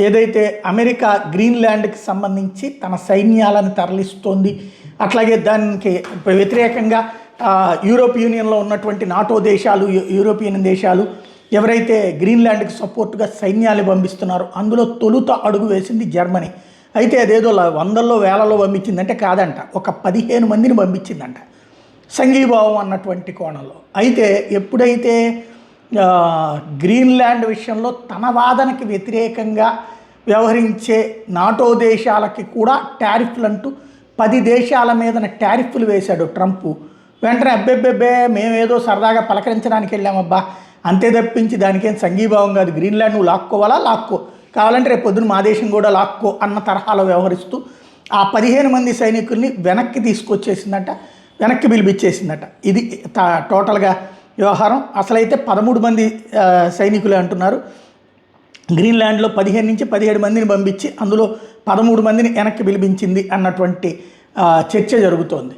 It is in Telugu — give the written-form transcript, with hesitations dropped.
ఏదైతే అమెరికా గ్రీన్లాండ్కి సంబంధించి తన సైన్యాలను తరలిస్తోంది, అట్లాగే దానికి వ్యతిరేకంగా యూరోప్ యూనియన్లో ఉన్నటువంటి నాటో దేశాలు, యూరోపియన్ దేశాలు ఎవరైతే గ్రీన్లాండ్కి సపోర్ట్గా సైన్యాలు పంపిస్తున్నారో అందులో తొలుత అడుగు వేసింది జర్మనీ. అయితే అదేదో వందల్లో వేలలో పంపించిందంటే కాదంట, ఒక 15 మందిని పంపించిందంట సంఘీభావం అన్నటువంటి కోణంలో. అయితే ఎప్పుడైతే గ్రీన్లాండ్ విషయంలో తన వాదనకి వ్యతిరేకంగా వ్యవహరించే నాటో దేశాలకి కూడా టారిఫ్లు అంటూ 10 దేశాల మీదన టారిఫ్లు వేశాడు ట్రంప్. వెంటనే అబ్బెబ్బెబ్బే మేమేదో సరదాగా పలకరించడానికి వెళ్ళామబ్బా, అంతే తప్పించి దానికేం సంఘీభావం కాదు, గ్రీన్లాండ్ నువ్వు లాక్కోవాలా లాక్కో, కావాలంటే రేపు పొద్దున మా దేశం కూడా లాక్కో అన్న తరహాలో వ్యవహరిస్తూ ఆ 15 మంది సైనికుల్ని వెనక్కి తీసుకొచ్చేసిందట, వెనక్కి పిలిపించేసిందట. ఇది టోటల్గా వ్యవహారం. అసలైతే 13 మంది సైనికులే అంటున్నారు. గ్రీన్లాండ్లో 15 నుంచి 17 మందిని పంపించి అందులో 13 మందిని వెనక్కి పిలిపించింది అన్నటువంటి చర్చ జరుగుతోంది.